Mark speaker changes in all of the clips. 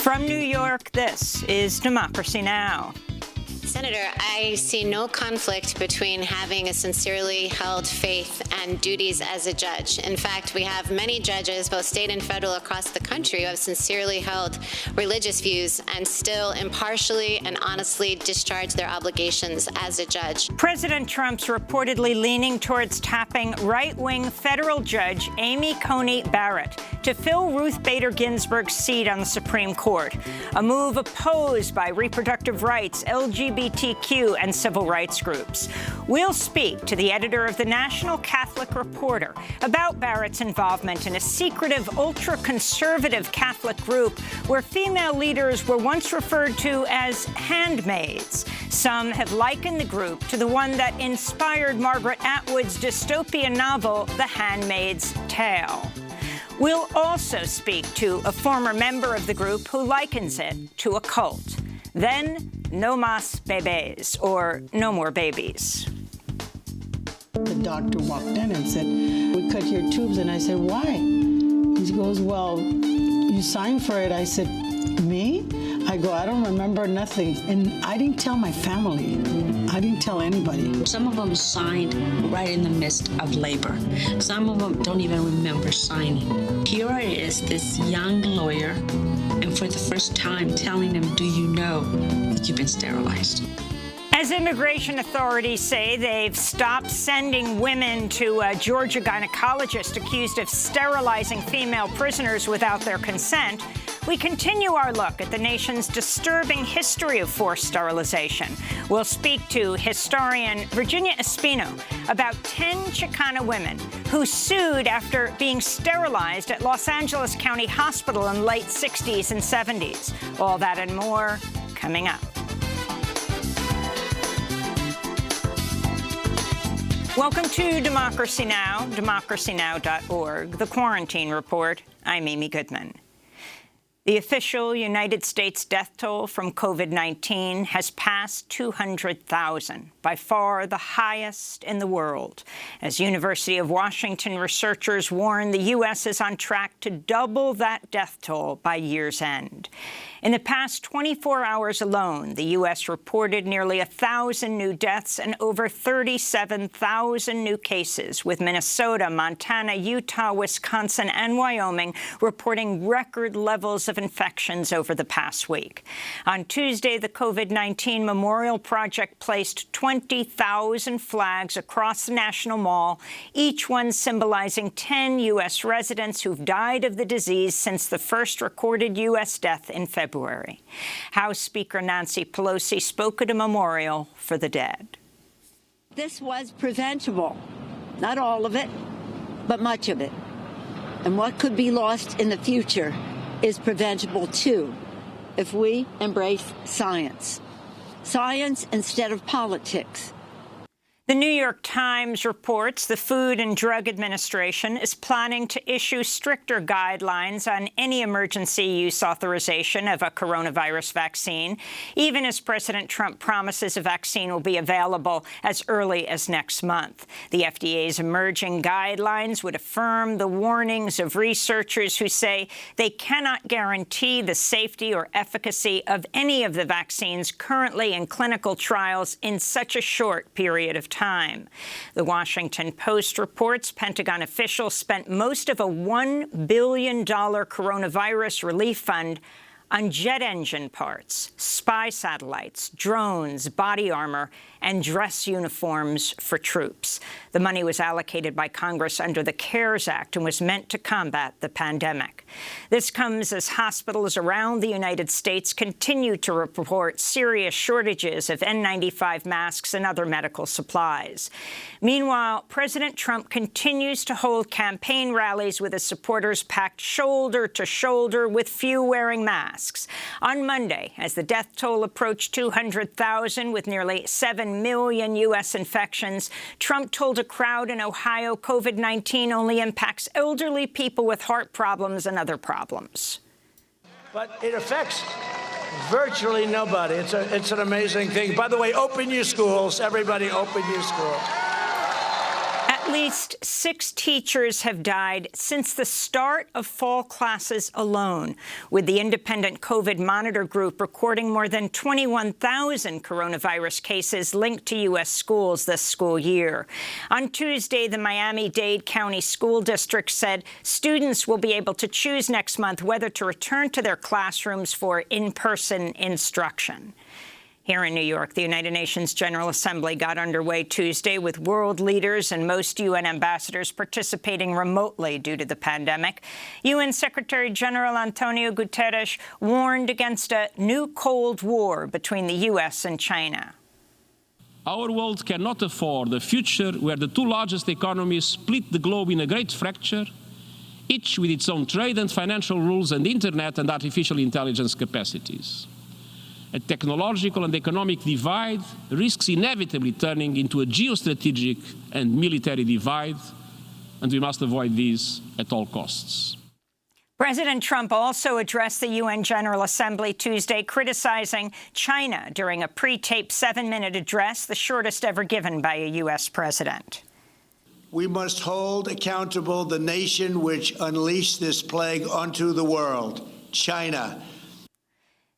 Speaker 1: From New York, this is Democracy Now!
Speaker 2: Senator, I see no conflict between having a sincerely held faith and duties as a judge. In fact, we have many judges, both state and federal, across the country who have sincerely held religious views and still impartially and honestly discharge their obligations as a judge.
Speaker 1: President Trump's reportedly leaning towards tapping right-wing federal judge Amy Coney Barrett to fill Ruth Bader Ginsburg's seat on the Supreme Court, a move opposed by reproductive rights, LGBTQ, and civil rights groups. We'll speak to the editor of the National Catholic Reporter about Barrett's involvement in a secretive, ultra-conservative Catholic group where female leaders were once referred to as handmaids. Some have likened the group to the one that inspired Margaret Atwood's dystopian novel, The Handmaid's Tale. We'll also speak to a former member of the group who likens it to a cult. Then, no más bebés, or no more babies.
Speaker 3: The doctor walked in and said, "We cut your tubes." And I said, "Why?" He goes, "Well, you signed for it." I said, "Me?" I go, "I don't remember nothing." And I didn't tell my family. I didn't tell anybody.
Speaker 4: Some of them signed right in the midst of labor. Some of them don't even remember signing. Here is this young lawyer, and for the first time telling them, "Do you know that you've been sterilized?"
Speaker 1: As immigration authorities say they've stopped sending women to a Georgia gynecologist accused of sterilizing female prisoners without their consent, we continue our look at the nation's disturbing history of forced sterilization. We'll speak to historian Virginia Espino about 10 Chicana women who sued after being sterilized at Los Angeles County Hospital in the late 60s and 70s. All that and more coming up. Welcome to Democracy Now!, democracynow.org, The Quarantine Report. I'm Amy Goodman. The official United States death toll from COVID-19 has passed 200,000, by far the highest in the world. As University of Washington researchers warn, the U.S. is on track to double that death toll by year's end. In the past 24 hours alone, the U.S. reported nearly 1,000 new deaths and over 37,000 new cases, with Minnesota, Montana, Utah, Wisconsin, and Wyoming reporting record levels of infections over the past week. On Tuesday, the COVID-19 Memorial Project placed 20,000 flags across the National Mall, each one symbolizing 10 U.S. residents who've died of the disease since the first recorded U.S. death in February. House Speaker Nancy Pelosi spoke at a memorial for the dead.
Speaker 5: This was preventable. Not all of it, but much of it. And what could be lost in the future is preventable, too, if we embrace science. Science instead of politics.
Speaker 1: The New York Times reports the Food and Drug Administration is planning to issue stricter guidelines on any emergency use authorization of a coronavirus vaccine, even as President Trump promises a vaccine will be available as early as next month. The FDA's emerging guidelines would affirm the warnings of researchers who say they cannot guarantee the safety or efficacy of any of the vaccines currently in clinical trials in such a short period of time. The Washington Post reports Pentagon officials spent most of a $1 billion coronavirus relief fund on jet engine parts, spy satellites, drones, body armor, and dress uniforms for troops. The money was allocated by Congress under the CARES Act and was meant to combat the pandemic. This comes as hospitals around the United States continue to report serious shortages of N95 masks and other medical supplies. Meanwhile, President Trump continues to hold campaign rallies with his supporters packed shoulder to shoulder with few wearing masks. On Monday, as the death toll approached 200,000 with nearly 7 million U.S. infections, Trump told a crowd in Ohio COVID-19 only impacts elderly people with heart problems and other problems.
Speaker 6: But it affects virtually nobody. It's an amazing thing. By the way, open your schools. Everybody open your schools.
Speaker 1: At least 6 teachers have died since the start of fall classes alone, with the independent COVID monitor group recording more than 21,000 coronavirus cases linked to U.S. schools this school year. On Tuesday, the Miami-Dade County School District said students will be able to choose next month whether to return to their classrooms for in-person instruction. Here in New York, the United Nations General Assembly got underway Tuesday with world leaders and most UN ambassadors participating remotely due to the pandemic. UN Secretary General Antonio Guterres warned against a new Cold War between the U.S. and China.
Speaker 7: Our world cannot afford a future where the 2 largest economies split the globe in a great fracture, each with its own trade and financial rules and internet and artificial intelligence capacities. A technological and economic divide risks inevitably turning into a geostrategic and military divide, and we must avoid these at all costs.
Speaker 1: President Trump also addressed the UN General Assembly Tuesday, criticizing China during a pre-taped 7-minute address, the shortest ever given by a U.S. president.
Speaker 6: We must hold accountable the nation which unleashed this plague onto the world, China.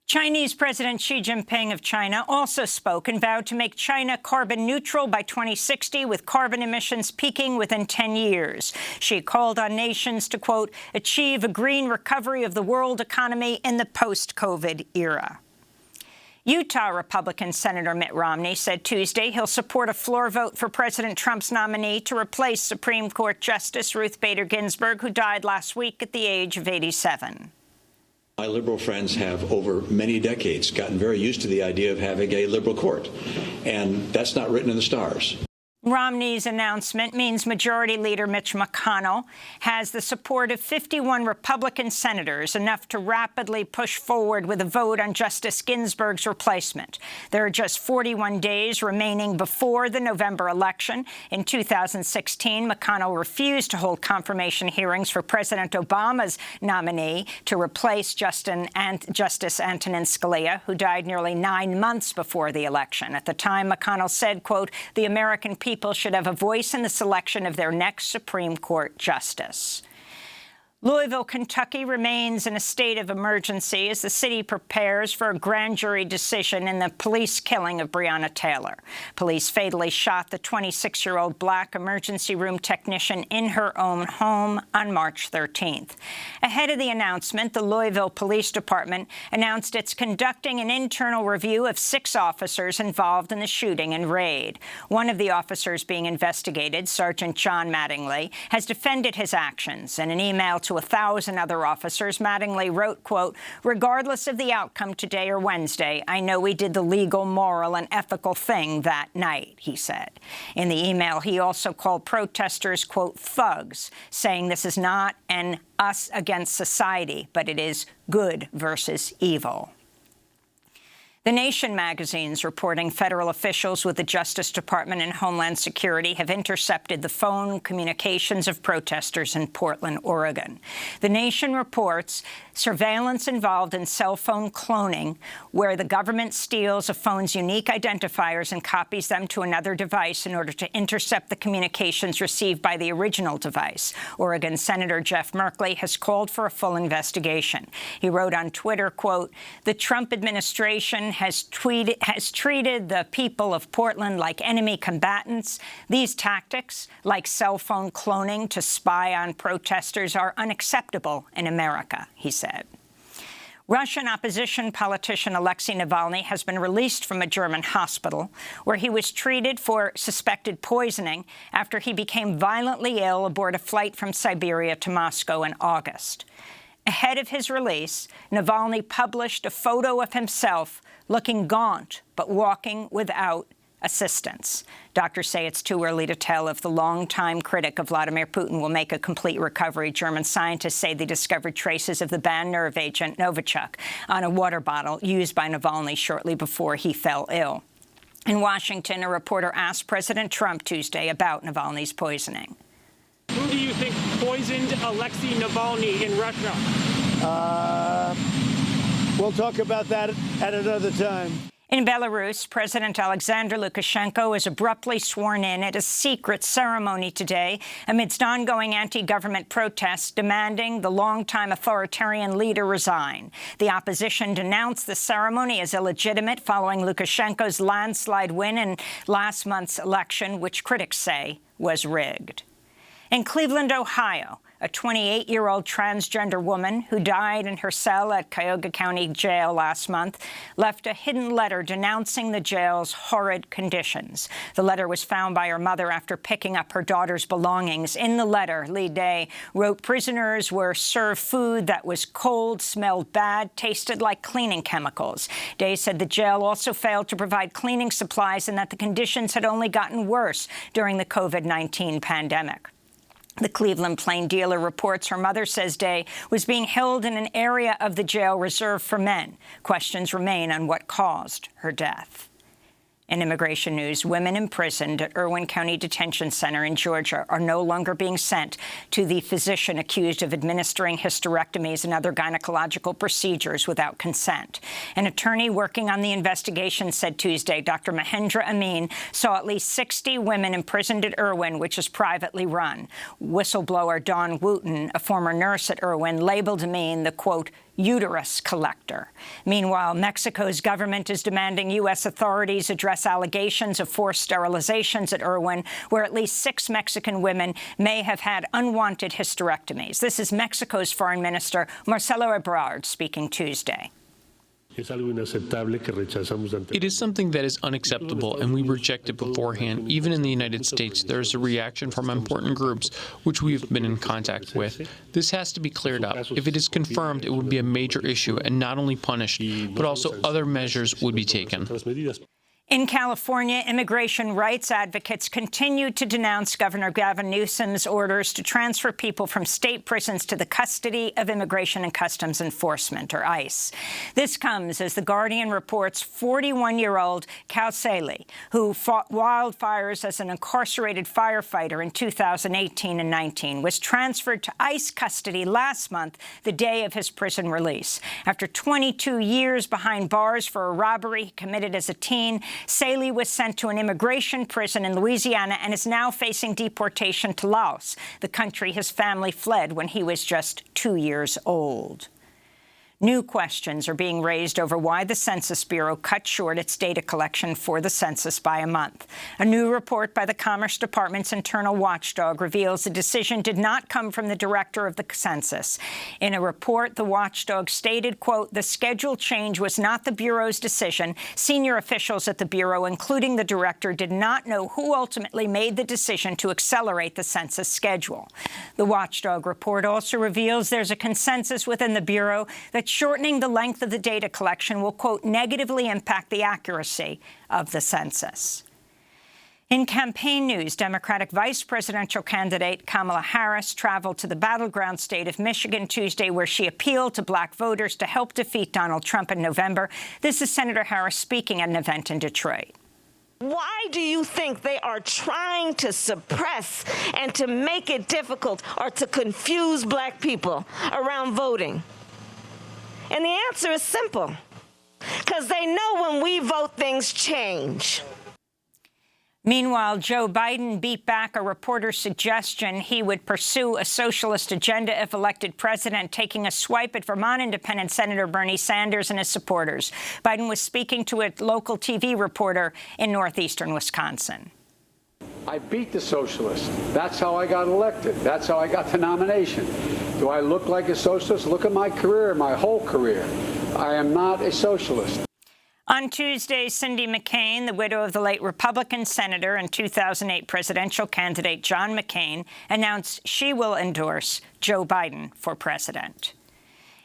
Speaker 1: Chinese President Xi Jinping of China also spoke and vowed to make China carbon neutral by 2060, with carbon emissions peaking within 10 years. Xi called on nations to, quote, achieve a green recovery of the world economy in the post-COVID era. Utah Republican Senator Mitt Romney said Tuesday he'll support a floor vote for President Trump's nominee to replace Supreme Court Justice Ruth Bader Ginsburg, who died last week at the age of 87.
Speaker 8: My liberal friends have, over many decades, gotten very used to the idea of having a liberal court, and that's not written in the stars.
Speaker 1: Romney's announcement means Majority Leader Mitch McConnell has the support of 51 Republican senators, enough to rapidly push forward with a vote on Justice Ginsburg's replacement. There are just 41 days remaining before the November election. In 2016, McConnell refused to hold confirmation hearings for President Obama's nominee to replace Justice Antonin Scalia, who died nearly 9 months before the election. At the time, McConnell said, quote, the American people should have a voice in the selection of their next Supreme Court justice. Louisville, Kentucky remains in a state of emergency as the city prepares for a grand jury decision in the police killing of Breonna Taylor. Police fatally shot the 26-year-old black emergency room technician in her own home on March 13th. Ahead of the announcement, the Louisville Police Department announced it's conducting an internal review of 6 officers involved in the shooting and raid. One of the officers being investigated, Sergeant John Mattingly, has defended his actions. In an email to 1,000 other officers, Mattingly wrote, quote, regardless of the outcome today or Wednesday, I know we did the legal, moral, and ethical thing that night, he said. In the email, he also called protesters, quote, thugs, saying this is not an us against society, but it is good versus evil. The Nation magazine's reporting federal officials with the Justice Department and Homeland Security have intercepted the phone communications of protesters in Portland, Oregon. The Nation reports surveillance involved in cell phone cloning, where the government steals a phone's unique identifiers and copies them to another device in order to intercept the communications received by the original device. Oregon Senator Jeff Merkley has called for a full investigation. He wrote on Twitter, quote, the Trump administration has treated the people of Portland like enemy combatants. These tactics, like cell phone cloning to spy on protesters, are unacceptable in America, he said. Russian opposition politician Alexei Navalny has been released from a German hospital where he was treated for suspected poisoning after he became violently ill aboard a flight from Siberia to Moscow in August. Ahead of his release, Navalny published a photo of himself looking gaunt but walking without assistance. Doctors say it's too early to tell if the longtime critic of Vladimir Putin will make a complete recovery. German scientists say they discovered traces of the banned nerve agent Novichok on a water bottle used by Navalny shortly before he fell ill. In Washington, a reporter asked President Trump Tuesday about Navalny's poisoning.
Speaker 9: Who do you think poisoned Alexei Navalny in Russia?
Speaker 6: We'll talk about that at another time.
Speaker 1: In Belarus, President Alexander Lukashenko was abruptly sworn in at a secret ceremony today amidst ongoing anti-government protests demanding the longtime authoritarian leader resign. The opposition denounced the ceremony as illegitimate following Lukashenko's landslide win in last month's election, which critics say was rigged. In Cleveland, Ohio, a 28-year-old transgender woman who died in her cell at Cuyahoga County Jail last month left a hidden letter denouncing the jail's horrid conditions. The letter was found by her mother after picking up her daughter's belongings. In the letter, Lee Day wrote prisoners were served food that was cold, smelled bad, tasted like cleaning chemicals. Day said the jail also failed to provide cleaning supplies and that the conditions had only gotten worse during the COVID-19 pandemic. The Cleveland Plain Dealer reports her mother says Day was being held in an area of the jail reserved for men. Questions remain on what caused her death. In immigration news, women imprisoned at Irwin County Detention Center in Georgia are no longer being sent to the physician accused of administering hysterectomies and other gynecological procedures without consent. An attorney working on the investigation said Tuesday Dr. Mahendra Amin saw at least 60 women imprisoned at Irwin, which is privately run. Whistleblower Dawn Wooten, a former nurse at Irwin, labeled Amin the, quote, uterus collector. Meanwhile, Mexico's government is demanding U.S. authorities address allegations of forced sterilizations at Irwin, where at least 6 Mexican women may have had unwanted hysterectomies. This is Mexico's Foreign Minister Marcelo Ebrard speaking Tuesday.
Speaker 10: It is something that is unacceptable, and we reject it beforehand. Even in the United States, there is a reaction from important groups, which we have been in contact with. This has to be cleared up. If it is confirmed, it would be a major issue, and not only punished, but also other measures would be taken.
Speaker 1: In California, immigration rights advocates continue to denounce Governor Gavin Newsom's orders to transfer people from state prisons to the custody of Immigration and Customs Enforcement, or ICE. This comes as The Guardian reports 41-year-old Cal Saley, who fought wildfires as an incarcerated firefighter in 2018 and 19, was transferred to ICE custody last month, the day of his prison release. After 22 years behind bars for a robbery he committed as a teen, Saley was sent to an immigration prison in Louisiana and is now facing deportation to Laos, the country his family fled when he was just 2 years old. New questions are being raised over why the Census Bureau cut short its data collection for the census by a month. A new report by the Commerce Department's internal watchdog reveals the decision did not come from the director of the census. In a report, the watchdog stated, quote, the schedule change was not the Bureau's decision. Senior officials at the Bureau, including the director, did not know who ultimately made the decision to accelerate the census schedule. The watchdog report also reveals there's a consensus within the Bureau that shortening the length of the data collection will, quote, negatively impact the accuracy of the census. In campaign news, Democratic vice presidential candidate Kamala Harris traveled to the battleground state of Michigan Tuesday, where she appealed to black voters to help defeat Donald Trump in November. This is Senator Harris speaking at an event in Detroit.
Speaker 11: Why do you think they are trying to suppress and to make it difficult or to confuse black people around voting? And the answer is simple, because they know when we vote, things change.
Speaker 1: Meanwhile, Joe Biden beat back a reporter's suggestion he would pursue a socialist agenda if elected president, taking a swipe at Vermont Independent Senator Bernie Sanders and his supporters. Biden was speaking to a local TV reporter in northeastern Wisconsin.
Speaker 12: I beat the socialists. That's how I got elected. That's how I got the nomination. Do I look like a socialist? Look at my career, my whole career. I am not a socialist.
Speaker 1: On Tuesday, Cindy McCain, the widow of the late Republican senator and 2008 presidential candidate John McCain, announced she will endorse Joe Biden for president.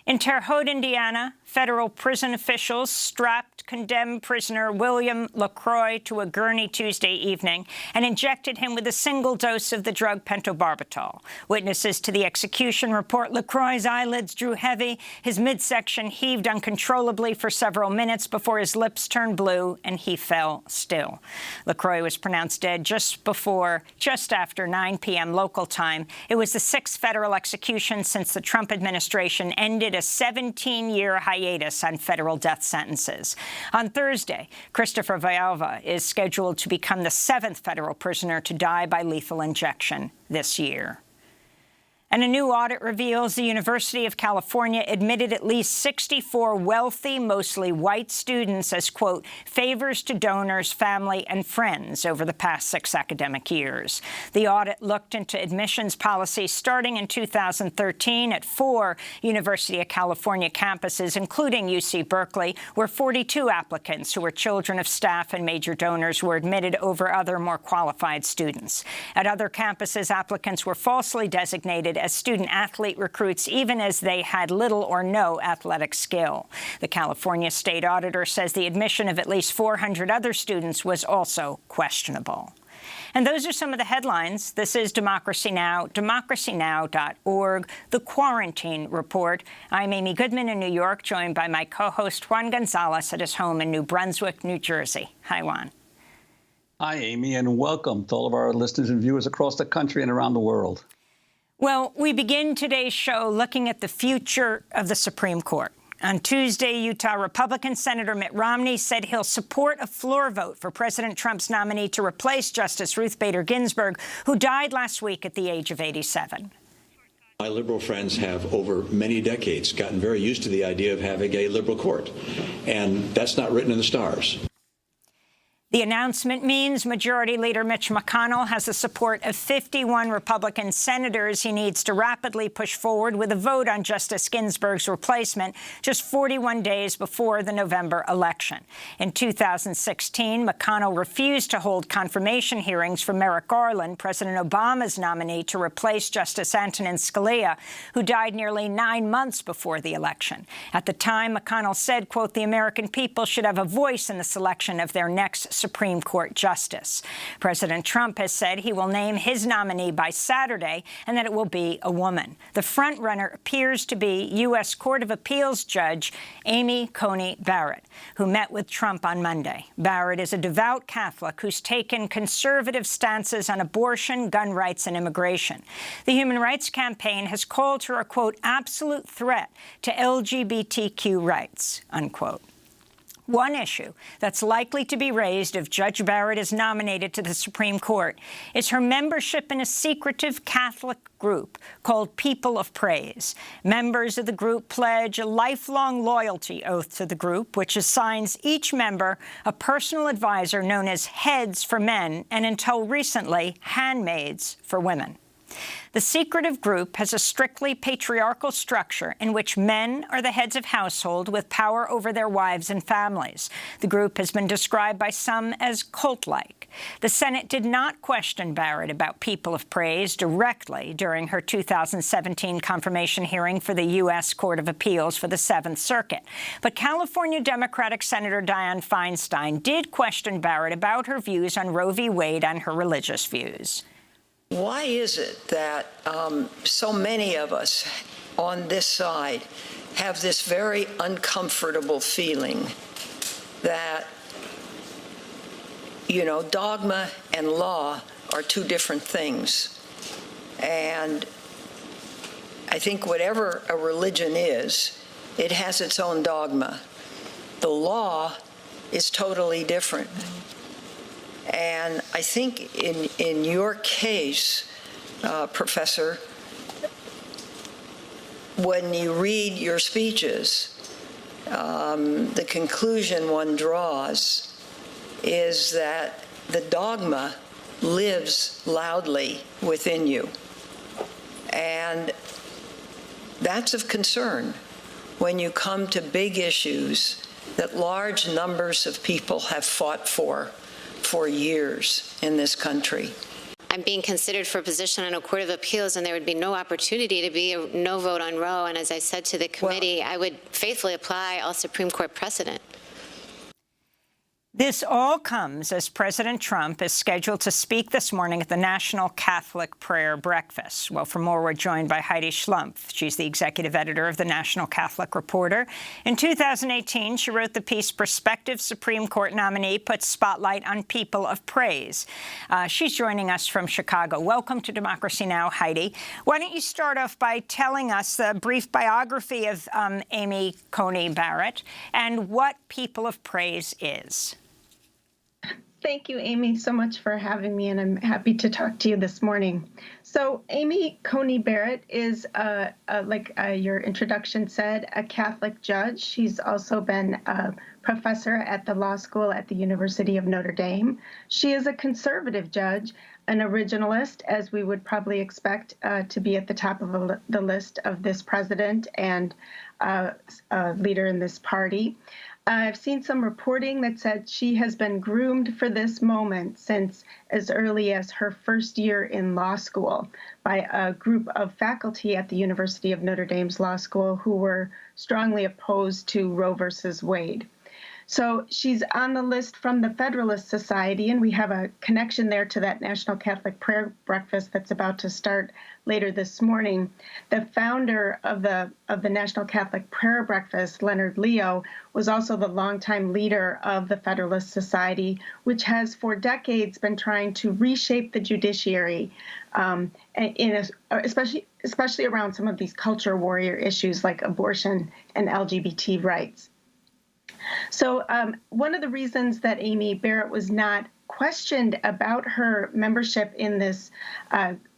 Speaker 1: In Terre Haute, Indiana, federal prison officials strapped condemned prisoner William LaCroix to a gurney Tuesday evening and injected him with a single dose of the drug pentobarbital. Witnesses to the execution report LaCroix's eyelids drew heavy, his midsection heaved uncontrollably for several minutes before his lips turned blue and he fell still. LaCroix was pronounced dead just after 9 p.m. local time. It was the 6th federal execution since the Trump administration ended a 17-year hiatus hiatus on federal death sentences. On Thursday, Christopher Villalba is scheduled to become the 7th federal prisoner to die by lethal injection this year. And a new audit reveals the University of California admitted at least 64 wealthy, mostly white students as, quote, favors to donors, family, and friends over the past 6 academic years. The audit looked into admissions policies starting in 2013 at 4 University of California campuses, including UC Berkeley, where 42 applicants who were children of staff and major donors were admitted over other more qualified students. At other campuses, applicants were falsely designated as student-athlete recruits, even as they had little or no athletic skill. The California state auditor says the admission of at least 400 other students was also questionable. And those are some of the headlines. This is Democracy Now!, democracynow.org, The Quarantine Report. I'm Amy Goodman in New York, joined by my co-host Juan Gonzalez at his home in New Brunswick, New Jersey. Hi, Juan.
Speaker 13: Hi, Amy, and welcome to all of our listeners and viewers across the country and around the world.
Speaker 1: Well, we begin today's show looking at the future of the Supreme Court. On Tuesday, Utah Republican Senator Mitt Romney said he'll support a floor vote for President Trump's nominee to replace Justice Ruth Bader Ginsburg, who died last week at the age of 87.
Speaker 8: My liberal friends have, over many decades, gotten very used to the idea of having a liberal court, and that's not written in the stars.
Speaker 1: The announcement means Majority Leader Mitch McConnell has the support of 51 Republican senators. He needs to rapidly push forward with a vote on Justice Ginsburg's replacement just 41 days before the November election. In 2016, McConnell refused to hold confirmation hearings for Merrick Garland, President Obama's nominee to replace Justice Antonin Scalia, who died nearly 9 months before the election. At the time, McConnell said, quote, the American people should have a voice in the selection of their next Supreme Court justice. President Trump has said he will name his nominee by Saturday and that it will be a woman. The frontrunner appears to be U.S. Court of Appeals Judge Amy Coney Barrett, who met with Trump on Monday. Barrett is a devout Catholic who's taken conservative stances on abortion, gun rights, and immigration. The Human Rights Campaign has called her a, quote, absolute threat to LGBTQ rights, unquote. One issue that's likely to be raised if Judge Barrett is nominated to the Supreme Court is her membership in a secretive Catholic group called People of Praise. Members of the group pledge a lifelong loyalty oath to the group, which assigns each member a personal advisor known as heads for men and, until recently, handmaids for women. The secretive group has a strictly patriarchal structure in which men are the heads of household with power over their wives and families. The group has been described by some as cult-like. The Senate did not question Barrett about People of Praise directly during her 2017 confirmation hearing for the U.S. Court of Appeals for the 7th Circuit. But California Democratic Senator Dianne Feinstein did question Barrett about her views on Roe v. Wade and her religious views.
Speaker 14: Why is it that so many of us on this side have this very uncomfortable feeling that, you know, dogma and law are two different things? And I think whatever a religion is, it has its own dogma. The law is totally different. And I think in your case, Professor, when you read your speeches, the conclusion one draws is that the dogma lives loudly within you. And that's of concern when you come to big issues that large numbers of people have fought for years in this country.
Speaker 2: I'm being considered for a position on a court of appeals, and there would be no opportunity to be a no vote on Roe. And as I said to the committee, I would faithfully apply all Supreme Court precedent.
Speaker 1: This all comes as President Trump is scheduled to speak this morning at the National Catholic Prayer Breakfast. Well, for more, we're joined by Heidi Schlumpf. She's the executive editor of the National Catholic Reporter. In 2018, she wrote the piece, Prospective Supreme Court Nominee Puts Spotlight on People of Praise. She's joining us from Chicago. Welcome to Democracy Now!, Heidi. Why don't you start off by telling us a brief biography of Amy Coney Barrett and what People of Praise is?
Speaker 15: Thank you, Amy, so much for having me, and I'm happy to talk to you this morning. So Amy Coney Barrett is, like your introduction said, a Catholic judge. She's also been a professor at the law school at the University of Notre Dame. She is a conservative judge, an originalist, as we would probably expect to be at the top of the list of this president and a leader in this party. I've seen some reporting that said she has been groomed for this moment since as early as her first year in law school by a group of faculty at the University of Notre Dame's law school who were strongly opposed to Roe versus Wade. So she's on the list from the Federalist Society, and we have a connection there to that National Catholic Prayer Breakfast that's about to start later this morning. The founder of the National Catholic Prayer Breakfast, Leonard Leo, was also the longtime leader of the Federalist Society, which has for decades been trying to reshape the judiciary, especially around some of these culture warrior issues like abortion and LGBT rights. So one of the reasons that Amy Barrett was not questioned about her membership in this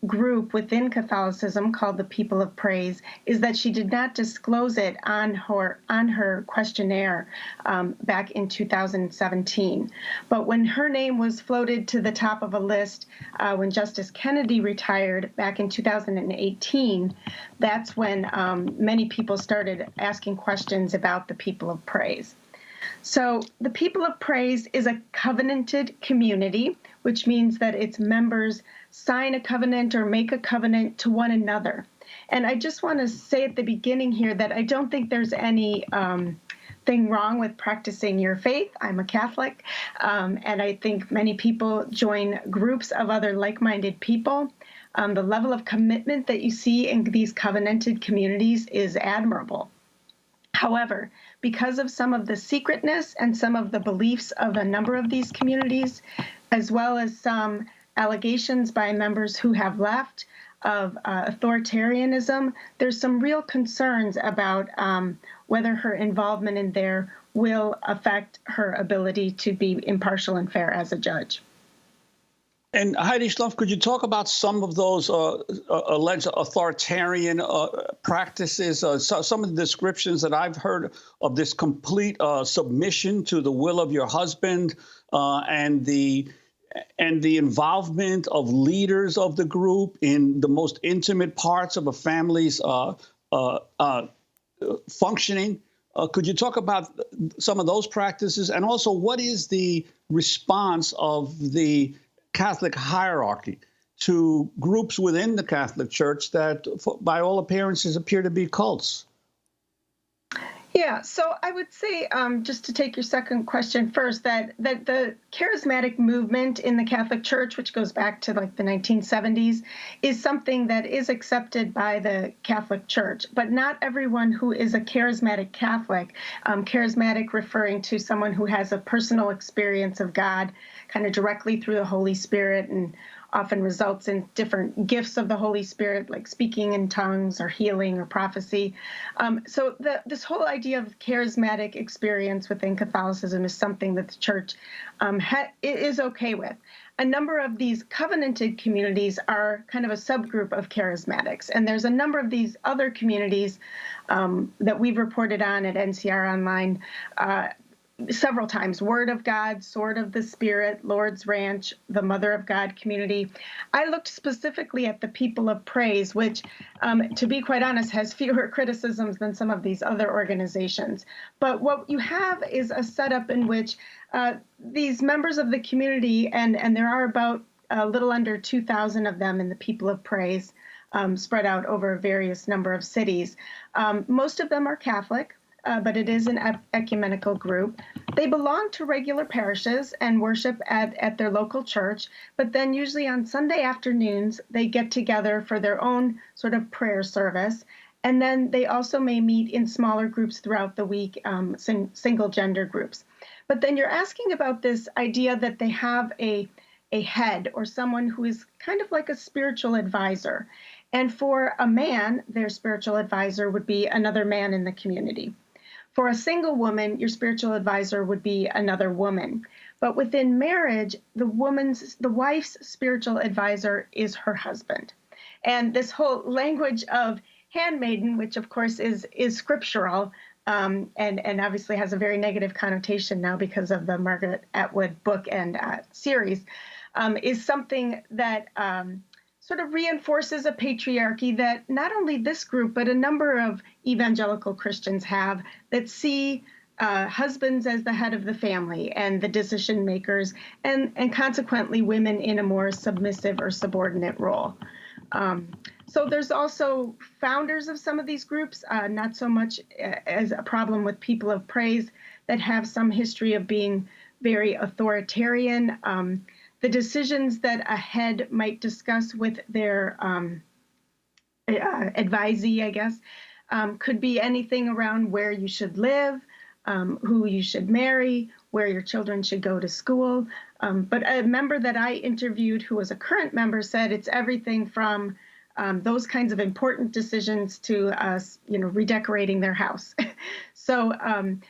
Speaker 15: group within Catholicism called the People of Praise is that she did not disclose it on her questionnaire back in 2017. But when her name was floated to the top of a list when Justice Kennedy retired back in 2018, that's when many people started asking questions about the People of Praise. So the People of Praise is a covenanted community, which means that its members sign a covenant or make a covenant to one another. And I just want to say at the beginning here that I don't think there's any thing wrong with practicing your faith. I'm a Catholic, and I think many people join groups of other like-minded people. The level of commitment that you see in these covenanted communities is admirable. However, because of some of the secretness and some of the beliefs of a number of these communities, as well as some allegations by members who have left of authoritarianism, there's some real concerns about whether her involvement in there will affect her ability to be impartial and fair as a judge.
Speaker 13: And Heidi Schlumpf, could you talk about some of those alleged authoritarian practices, some of the descriptions that I've heard of this complete submission to the will of your husband and the involvement of leaders of the group in the most intimate parts of a family's functioning? Could you talk about some of those practices? And also, what is the response of the Catholic hierarchy to groups within the Catholic Church that, by all appearances, appear to be cults?
Speaker 15: Yeah, so I would say, just to take your second question first, that the charismatic movement in the Catholic Church, which goes back to like the 1970s, is something that is accepted by the Catholic Church. But not everyone who is a charismatic Catholic, charismatic referring to someone who has a personal experience of God kind of directly through the Holy Spirit and often results in different gifts of the Holy Spirit, like speaking in tongues or healing or prophecy. So this whole idea of charismatic experience within Catholicism is something that the Church is okay with. A number of these covenanted communities are kind of a subgroup of charismatics, and there's a number of these other communities that we've reported on at NCR Online several times: Word of God, Sword of the Spirit, Lord's Ranch, the Mother of God community. I looked specifically at the People of Praise, which, to be quite honest, has fewer criticisms than some of these other organizations. But what you have is a setup in which these members of the community, and there are about a little under 2,000 of them in the People of Praise, spread out over a various number of cities. Most of them are Catholic. But it is an ecumenical group. They belong to regular parishes and worship at their local church, but then usually on Sunday afternoons, they get together for their own sort of prayer service. And then they also may meet in smaller groups throughout the week, single gender groups. But then you're asking about this idea that they have a head or someone who is kind of like a spiritual advisor. And for a man, their spiritual advisor would be another man in the community. For a single woman, your spiritual advisor would be another woman. But within marriage, the wife's spiritual advisor is her husband. And this whole language of handmaiden, which of course is scriptural, and obviously has a very negative connotation now because of the Margaret Atwood book and series, is something that sort of reinforces a patriarchy that not only this group, but a number of evangelical Christians have, that see husbands as the head of the family and the decision makers, and consequently women in a more submissive or subordinate role. So there's also founders of some of these groups, not so much as a problem with people of praise, that have some history of being very authoritarian. The decisions that a head might discuss with their advisee, I guess, could be anything around where you should live, who you should marry, where your children should go to school. But a member that I interviewed who was a current member said it's everything from those kinds of important decisions to redecorating their house. So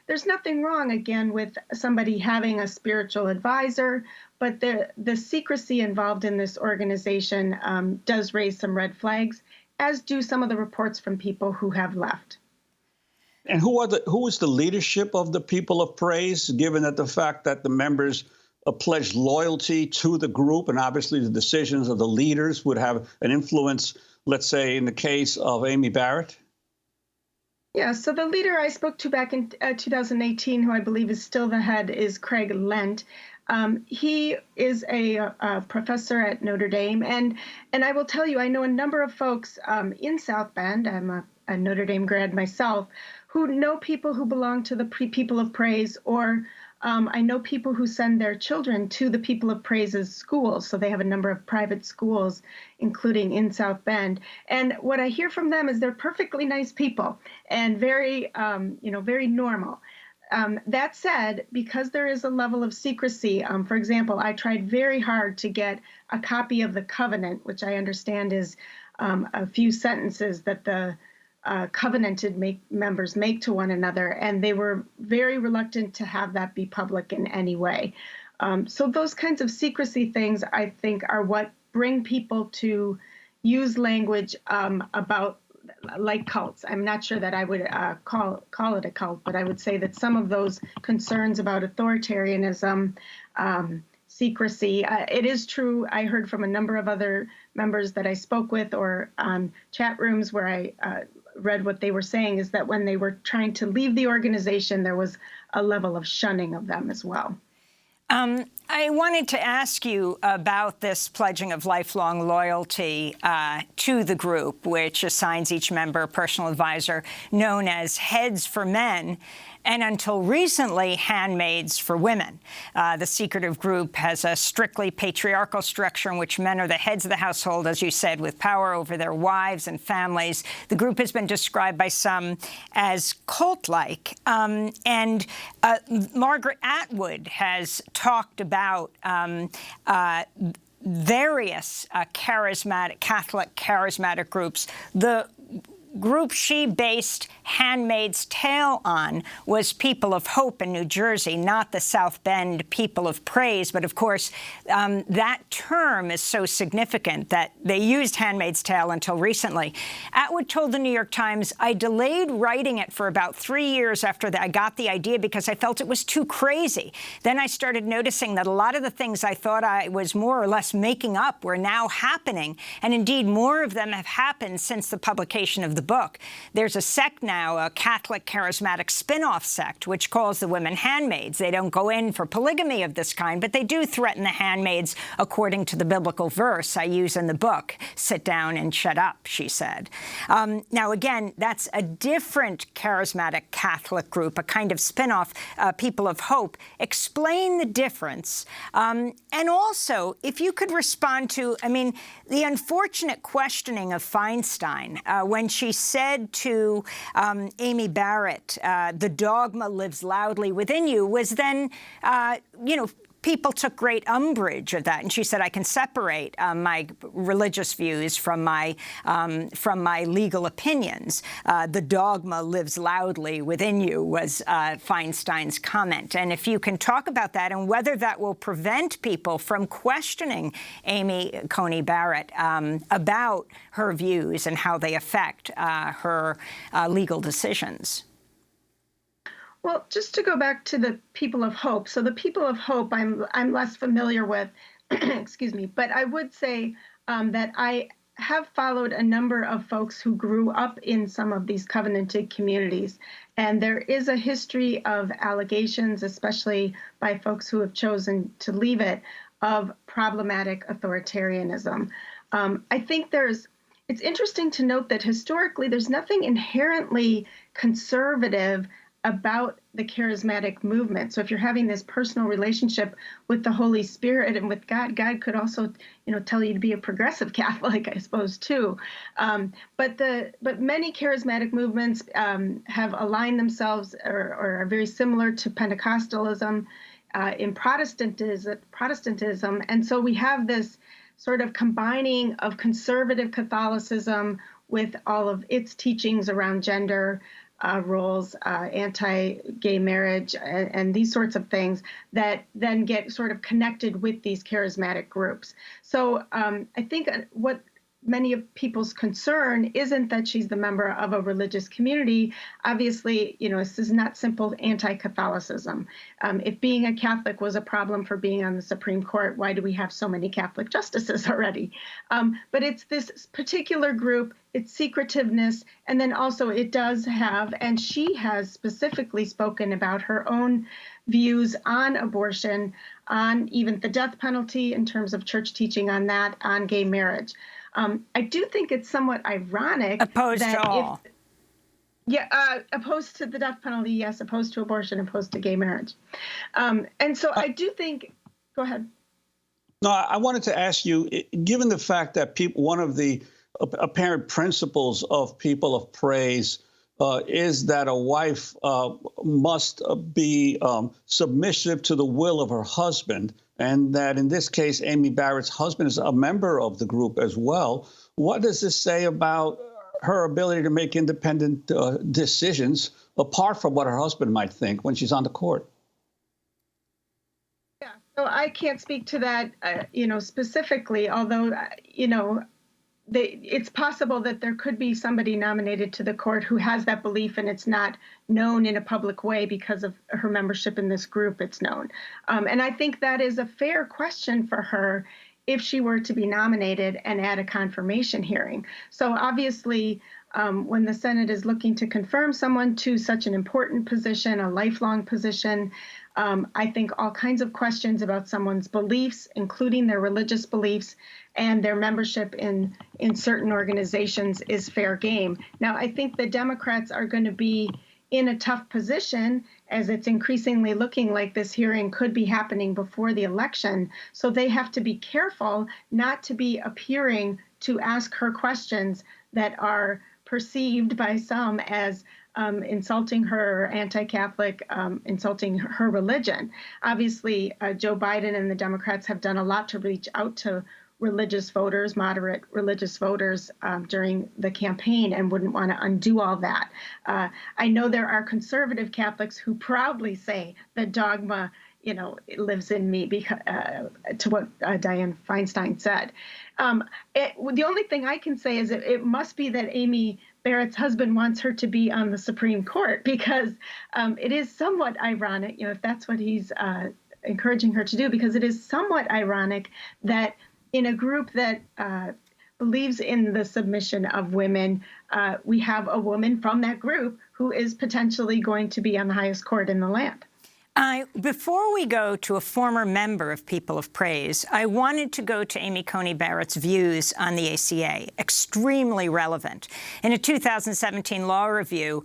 Speaker 15: there's nothing wrong, again, with somebody having a spiritual advisor, but the secrecy involved in this organization does raise some red flags, as do some of the reports from people who have left.
Speaker 13: And who is the leadership of the People of Praise, given that the fact that the members pledged loyalty to the group, and obviously the decisions of the leaders would have an influence, let's say, in the case of Amy Barrett?
Speaker 15: Yeah, so the leader I spoke to back in 2018, who I believe is still the head, is Craig Lent. He is a professor at Notre Dame, and I will tell you, I know a number of folks in South Bend, I'm a Notre Dame grad myself, who know people who belong to the People of Praise, or I know people who send their children to the People of Praise's schools. So they have a number of private schools, including in South Bend. And what I hear from them is they're perfectly nice people and very, very normal. That said, because there is a level of secrecy, for example, I tried very hard to get a copy of the covenant, which I understand is a few sentences that the covenanted members make to one another, and they were very reluctant to have that be public in any way. So those kinds of secrecy things, I think, are what bring people to use language about like cults. I'm not sure that I would call it a cult, but I would say that some of those concerns about authoritarianism, secrecy, it is true. I heard from a number of other members that I spoke with, or on chat rooms where I read what they were saying, is that when they were trying to leave the organization, there was a level of shunning of them as well.
Speaker 1: I wanted to ask you about this pledging of lifelong loyalty to the group, which assigns each member a personal advisor known as Heads for Men, and until recently, Handmaids for Women. The secretive group has a strictly patriarchal structure in which men are the heads of the household, as you said, with power over their wives and families. The group has been described by some as cult-like. And Margaret Atwood has talked about various Catholic charismatic groups. The group she based Handmaid's Tale on was People of Hope in New Jersey, not the South Bend People of Praise. But of course, that term is so significant that they used Handmaid's Tale until recently. Atwood told the New York Times, "I delayed writing it for about 3 years after I got the idea because I felt it was too crazy. Then I started noticing that a lot of the things I thought I was more or less making up were now happening. And indeed, more of them have happened since the publication of the book. There's a sect now, a Catholic charismatic spin-off sect, which calls the women handmaids. They don't go in for polygamy of this kind, but they do threaten the handmaids according to the biblical verse I use in the book. Sit down and shut up, she said. Now, again, that's a different charismatic Catholic group, a kind of spin-off, People of Hope. Explain the difference. And also, if you could respond to, I mean, the unfortunate questioning of Feinstein when she said to Amy Barrett, the dogma lives loudly within you, was then, you know, people took great umbrage of that, and she said, "I can separate my religious views from my legal opinions." The dogma lives loudly within you was Feinstein's comment. And if you can talk about that and whether that will prevent people from questioning Amy Coney Barrett about her views and how they affect her legal decisions.
Speaker 15: Well, just to go back to the People of Hope. So the People of Hope, I'm less familiar with, excuse me, but I would say that I have followed a number of folks who grew up in some of these covenanted communities. And there is a history of allegations, especially by folks who have chosen to leave it, of problematic authoritarianism. I think it's interesting to note that historically there's nothing inherently conservative about the charismatic movement. So if you're having this personal relationship with the Holy Spirit and with God, God could also, you know, tell you to be a progressive Catholic, I suppose, too. But many charismatic movements have aligned themselves or are very similar to Pentecostalism in Protestantism. And so we have this sort of combining of conservative Catholicism with all of its teachings around gender roles, anti-gay marriage, and these sorts of things that then get sort of connected with these charismatic groups. So I think what many of people's concern isn't that she's the member of a religious community. Obviously, you know, this is not simple anti-Catholicism. If being a Catholic was a problem for being on the Supreme Court, why do we have so many Catholic justices already? But it's this particular group, its secretiveness, and then also it does have, and she has specifically spoken about her own views on abortion, on even the death penalty in terms of church teaching on that, on gay marriage. I do think it's somewhat ironic
Speaker 1: opposed
Speaker 15: that
Speaker 1: to all.
Speaker 15: Opposed to the death penalty, yes, opposed to abortion, opposed to gay marriage. And so I do think, go ahead.
Speaker 13: No, I wanted to ask you, given the fact that one of the apparent principles of People of Praise is that a wife must be submissive to the will of her husband, and that in this case, Amy Barrett's husband is a member of the group as well. What does this say about her ability to make independent decisions apart from what her husband might think when she's on the court?
Speaker 15: Yeah, so I can't speak to that, you know, specifically, although, you know, it's possible that there could be somebody nominated to the court who has that belief and it's not known in a public way because of her membership in this group. It's known. And I think that is a fair question for her if she were to be nominated and at a confirmation hearing. So obviously, when the Senate is looking to confirm someone to such an important position, a lifelong position, I think all kinds of questions about someone's beliefs, including their religious beliefs and their membership in certain organizations, is fair game. Now, I think the Democrats are going to be in a tough position as it's increasingly looking like this hearing could be happening before the election. So they have to be careful not to be appearing to ask her questions that are perceived by some as insulting her, anti-Catholic, insulting her religion. Obviously, Joe Biden and the Democrats have done a lot to reach out to religious voters, moderate religious voters during the campaign, and wouldn't want to undo all that. I know there are conservative Catholics who proudly say the dogma, you know, it lives in me, because, to what Dianne Feinstein said. The only thing I can say is it must be that Amy Barrett's husband wants her to be on the Supreme Court, because it is somewhat ironic, you know, if that's what he's encouraging her to do, because it is somewhat ironic that in a group that believes in the submission of women. We have a woman from that group who is potentially going to be on the highest court in the land.
Speaker 1: Before we go to a former member of People of Praise, I wanted to go to Amy Coney Barrett's views on the ACA, extremely relevant. In a 2017 law review,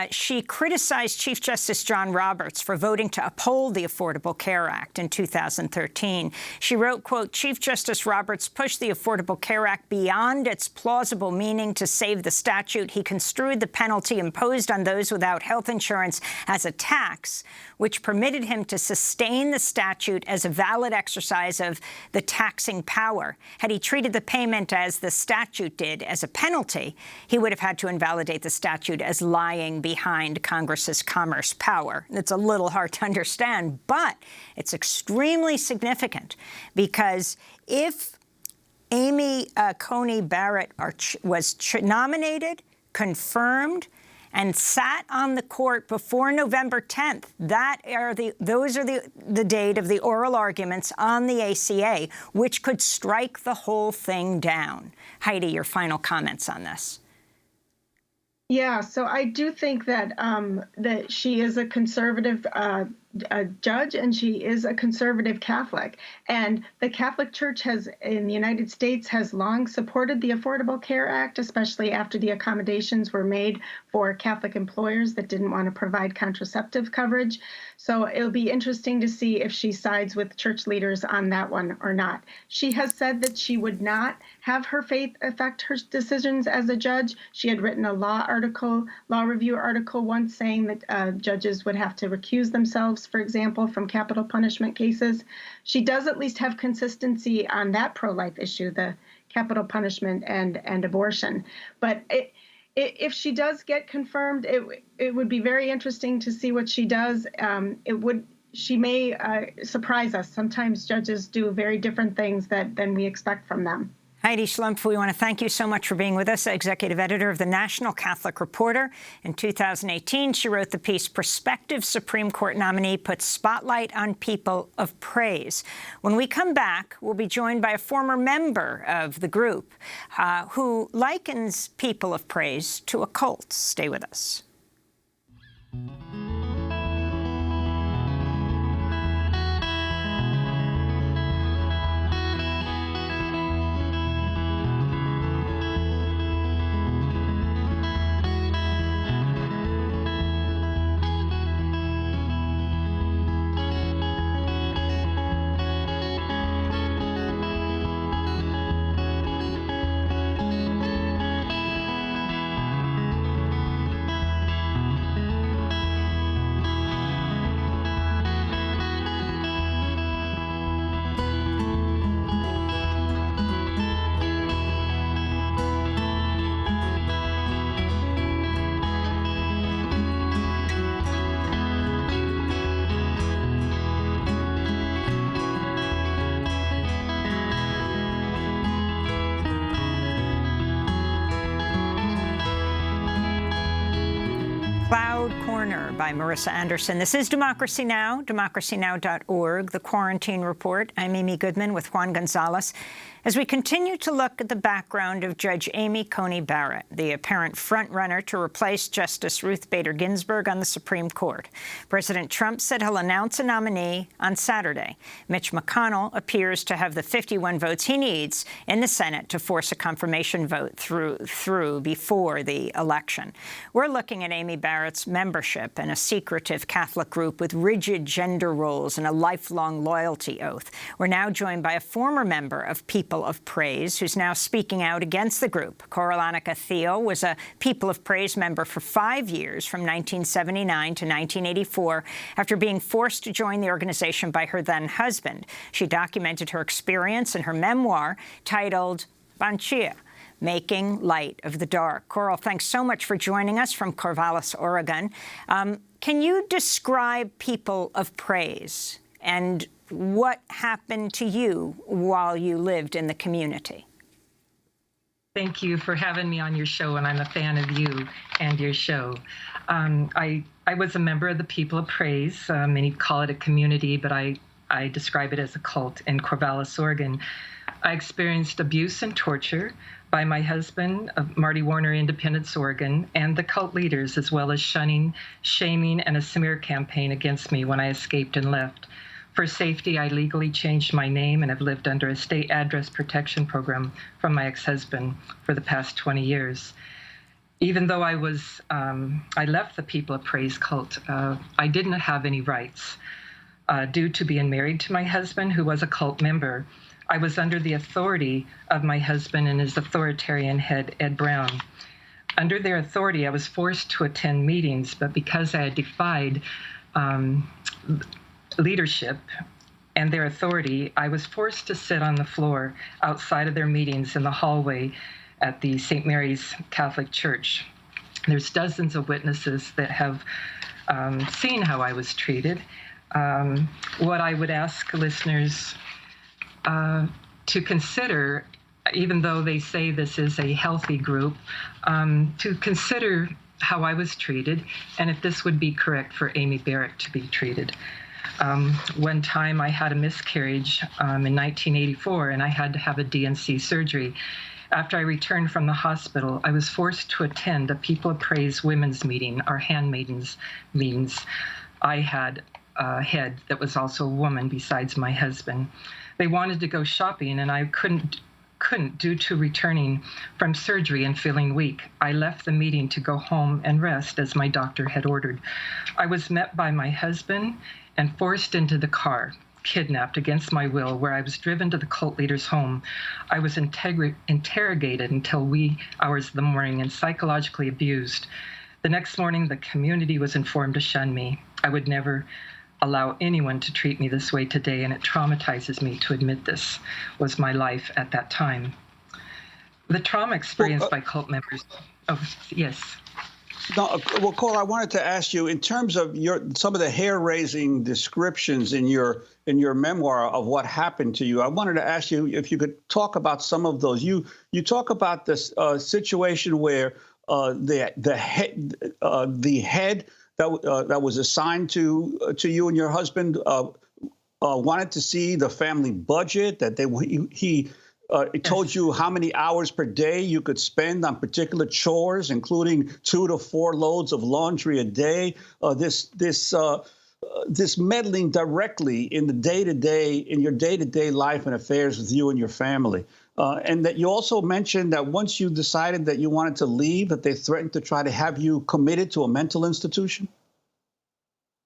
Speaker 1: she criticized Chief Justice John Roberts for voting to uphold the Affordable Care Act in 2013. She wrote, quote, "Chief Justice Roberts pushed the Affordable Care Act beyond its plausible meaning to save the statute. He construed the penalty imposed on those without health insurance as a tax, which permitted him to sustain the statute as a valid exercise of the taxing power. Had he treated the payment as the statute did, as a penalty, he would have had to invalidate the statute as lying behind Congress's commerce power." It's a little hard to understand, but it's extremely significant, because if Amy Coney Barrett was nominated, confirmed, and sat on the court before November 10th. Those are the date of the oral arguments on the ACA, which could strike the whole thing down. Heidi, your final comments on this.
Speaker 15: Yeah, so I do think that that she is a conservative judge, and she is a conservative Catholic. And the Catholic Church in the United States has long supported the Affordable Care Act, especially after the accommodations were made for Catholic employers that didn't want to provide contraceptive coverage. So it'll be interesting to see if she sides with church leaders on that one or not. She has said that she would not have her faith affect her decisions as a judge. She had written a law review article once saying that judges would have to recuse themselves, for example, from capital punishment cases. She does at least have consistency on that pro-life issue, the capital punishment and abortion. But if she does get confirmed, it would be very interesting to see what she does. She may surprise us. Sometimes judges do very different things than we expect from them.
Speaker 1: Heidi Schlumpf, we want to thank you so much for being with us, executive editor of the National Catholic Reporter. In 2018, she wrote the piece, "Prospective Supreme Court Nominee Puts Spotlight on People of Praise." When we come back, we'll be joined by a former member of the group who likens People of Praise to a cult. Stay with us. Cloud Corner by Marissa Anderson. This is Democracy Now!, democracynow.org, The Quarantine Report. I'm Amy Goodman with Juan Gonzalez. As we continue to look at the background of Judge Amy Coney Barrett, the apparent frontrunner to replace Justice Ruth Bader Ginsburg on the Supreme Court, President Trump said he'll announce a nominee on Saturday. Mitch McConnell appears to have the 51 votes he needs in the Senate to force a confirmation vote through before the election. We're looking at Amy Barrett's membership in a secretive Catholic group with rigid gender roles and a lifelong loyalty oath. We're now joined by a former member of People of Praise, who's now speaking out against the group. Coralanica Theo was a People of Praise member for 5 years, from 1979 to 1984, after being forced to join the organization by her then-husband. She documented her experience in her memoir titled Banchia, Making Light of the Dark. Coral, thanks so much for joining us from Corvallis, Oregon. Can you describe People of Praise and what happened to you while you lived in the community?
Speaker 16: Thank you for having me on your show, and I'm a fan of you and your show. I was a member of the People of Praise. Many call it a community, but I describe it as a cult in Corvallis, Oregon. I experienced abuse and torture by my husband, Marty Warner Independence Oregon, and the cult leaders, as well as shunning, shaming, and a smear campaign against me when I escaped and left. For safety, I legally changed my name and have lived under a state address protection program from my ex-husband for the past 20 years. Even though I left the People of Praise cult, I didn't have any rights. Due to being married to my husband, who was a cult member, I was under the authority of my husband and his authoritarian head, Ed Brown. Under their authority, I was forced to attend meetings, but because I had defied leadership and their authority, I was forced to sit on the floor outside of their meetings in the hallway at the St. Mary's Catholic Church. There's dozens of witnesses that have seen how I was treated. What I would ask listeners to consider, even though they say this is a healthy group, to consider how I was treated and if this would be correct for Amy Barrett to be treated. One time I had a miscarriage in 1984 and I had to have a DNC surgery. After I returned from the hospital, I was forced to attend a People of Praise women's meeting, our handmaidens meetings. I had a head that was also a woman besides my husband. They wanted to go shopping and I couldn't due to returning from surgery and feeling weak. I left the meeting to go home and rest as my doctor had ordered. I was met by my husband and forced into the car, kidnapped against my will, where I was driven to the cult leader's home. I was interrogated until wee hours of the morning and psychologically abused. The next morning, the community was informed to shun me. I would never allow anyone to treat me this way today, and it traumatizes me to admit this was my life at that time. The trauma experienced by cult members. Oh, yes.
Speaker 13: No, well, Cole, I wanted to ask you, in terms of some of the hair-raising descriptions in your memoir of what happened to you, I wanted to ask you if you could talk about some of those. You talk about this situation where the head that was assigned to you and your husband wanted to see the family budget, that it told you how many hours per day you could spend on particular chores, including 2 to 4 loads of laundry a day. This meddling directly in your day-to-day life and affairs with you and your family. And that you also mentioned that once you decided that you wanted to leave, that they threatened to try to have you committed to a mental institution?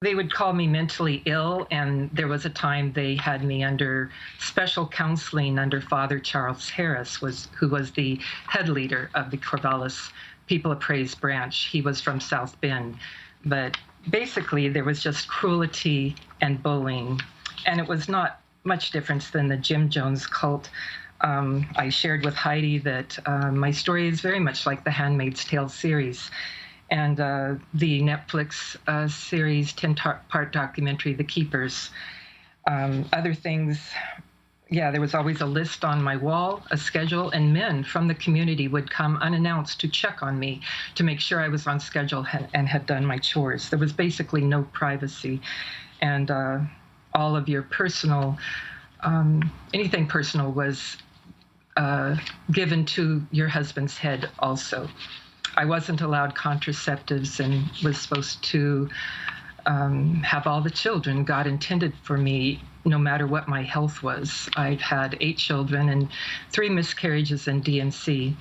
Speaker 16: They would call me mentally ill, and there was a time they had me under special counseling under Father Charles Harris, who was the head leader of the Corvallis People of Praise branch. He was from South Bend. But basically, there was just cruelty and bullying, and it was not much different than the Jim Jones cult. I shared with Heidi that my story is very much like the Handmaid's Tale series. And the Netflix series 10-part documentary, The Keepers. Other things, yeah, there was always a list on my wall, a schedule, and men from the community would come unannounced to check on me to make sure I was on schedule and had done my chores. There was basically no privacy. And all of your personal, anything personal was given to your husband's head also. I wasn't allowed contraceptives and was supposed to have all the children God intended for me, no matter what my health was. I've had 8 children and 3 miscarriages in DNC,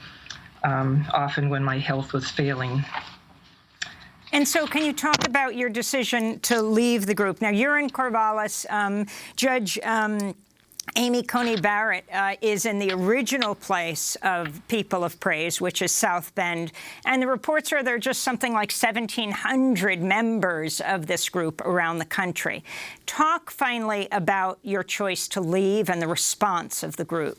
Speaker 16: often when my health was failing.
Speaker 1: And so can you talk about your decision to leave the group? Now, you're in Corvallis. Judge Amy Coney Barrett is in the original place of People of Praise, which is South Bend. And the reports are there are just something like 1,700 members of this group around the country. Talk finally about your choice to leave and the response of the group.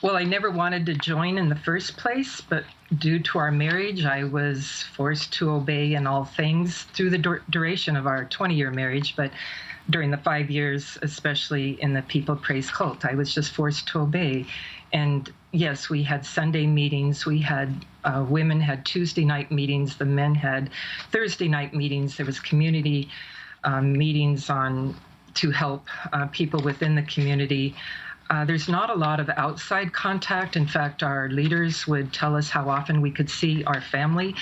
Speaker 16: Well, I never wanted to join in the first place, but due to our marriage, I was forced to obey in all things through the duration of our 20-year marriage. But during the 5 years, especially in the People of Praise cult, I was just forced to obey. And yes, we had Sunday meetings. We had women had Tuesday night meetings. The men had Thursday night meetings. There was community meetings to help people within the community. There's not a lot of outside contact. In fact, our leaders would tell us how often we could see our family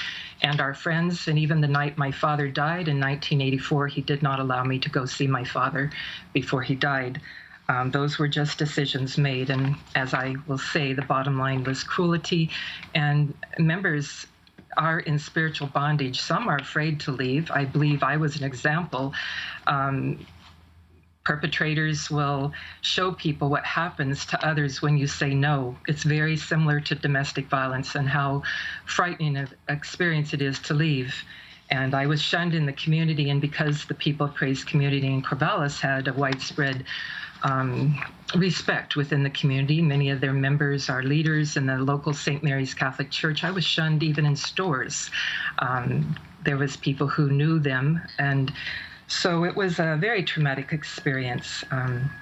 Speaker 16: and our friends. And even the night my father died in 1984, he did not allow me to go see my father before he died. Those were just decisions made. And as I will say, the bottom line was cruelty. And members are in spiritual bondage. Some are afraid to leave. I believe I was an example. Perpetrators will show people what happens to others when you say no. It's very similar to domestic violence and how frightening an experience it is to leave. And I was shunned in the community, and because the People of Praise community in Corvallis had a widespread respect within the community, many of their members are leaders in the local St. Mary's Catholic Church, I was shunned even in stores. There was people who knew them, and so it was a very traumatic experience.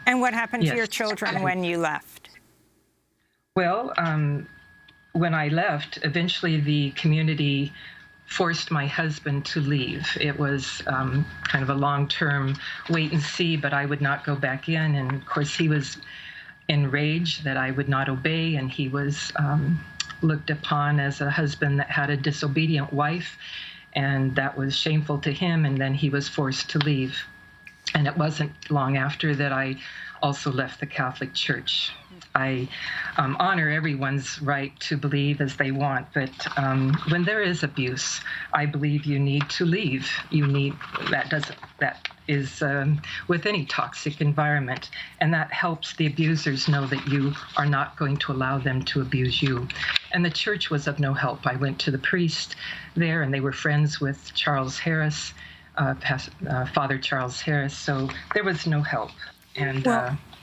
Speaker 1: And what happened to your children when you left?
Speaker 16: Well, when I left, eventually the community forced my husband to leave. It was kind of a long-term wait and see, but I would not go back in. And of course, he was enraged that I would not obey, and he was looked upon as a husband that had a disobedient wife. And that was shameful to him, and then he was forced to leave. And it wasn't long after that I also left the Catholic Church. I honor everyone's right to believe as they want, but when there is abuse, I believe you need to leave. That is with any toxic environment, and that helps the abusers know that you are not going to allow them to abuse you. And the church was of no help. I went to the priest there, and they were friends with Charles Harris, Father Charles Harris, so there was no help. And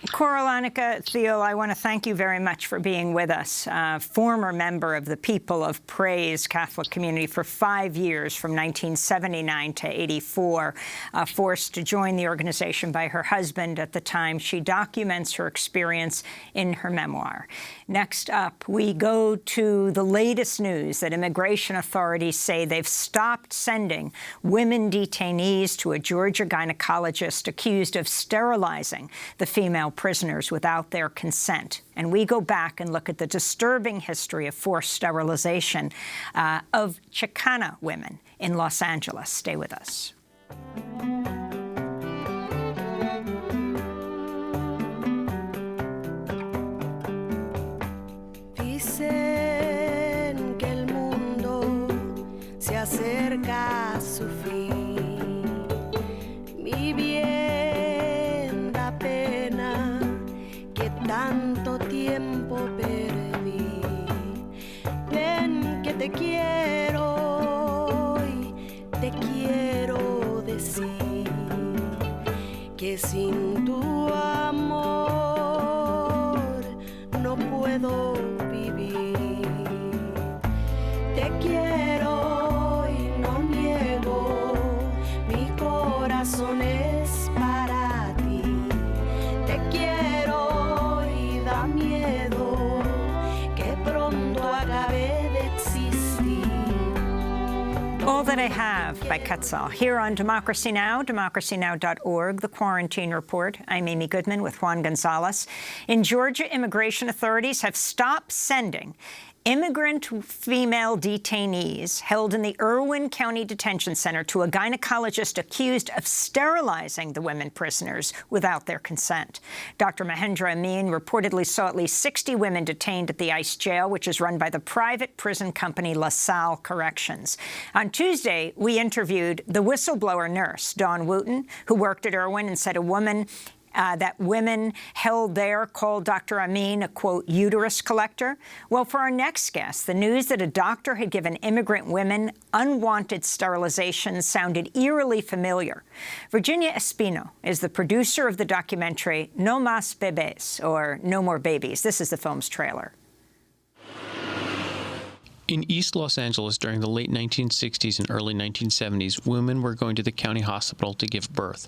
Speaker 1: Korolanka Thiel, I want to thank you very much for being with us. Former member of the People of Praise Catholic community for 5 years, from 1979 to 84, forced to join the organization by her husband at the time. She documents her experience in her memoir. Next up, we go to the latest news that immigration authorities say they've stopped sending women detainees to a Georgia gynecologist accused of sterilizing the female prisoners without their consent. And we go back and look at the disturbing history of forced sterilization of Chicana women in Los Angeles. Stay with us.
Speaker 17: Dicen que el mundo se acerca a su fin. Mi bien da pena que tanto tiempo perdí. Ven que te quiero y te quiero decir que sin tu amor no puedo vivir. Te quiero y no niego, mi corazón es para ti. Te quiero y da miedo que pronto acabe de existir.
Speaker 1: All That I Have by Quetzal, here on Democracy Now!, democracynow.org, The Quarantine Report. I'm Amy Goodman with Juan Gonzalez. In Georgia, immigration authorities have stopped sending immigrant female detainees held in the Irwin County Detention Center to a gynecologist accused of sterilizing the women prisoners without their consent. Dr. Mahendra Amin reportedly saw at least 60 women detained at the ICE jail, which is run by the private prison company LaSalle Corrections. On Tuesday, we interviewed the whistleblower nurse, Dawn Wooten, who worked at Irwin and said that women held there called Dr. Amin a, quote, uterus collector. Well, for our next guest, the news that a doctor had given immigrant women unwanted sterilizations sounded eerily familiar. Virginia Espino is the producer of the documentary No Más Bebés, or No More Babies. This is the film's trailer.
Speaker 10: In East Los Angeles during the late 1960s and early 1970s, women were going to the county hospital to give birth.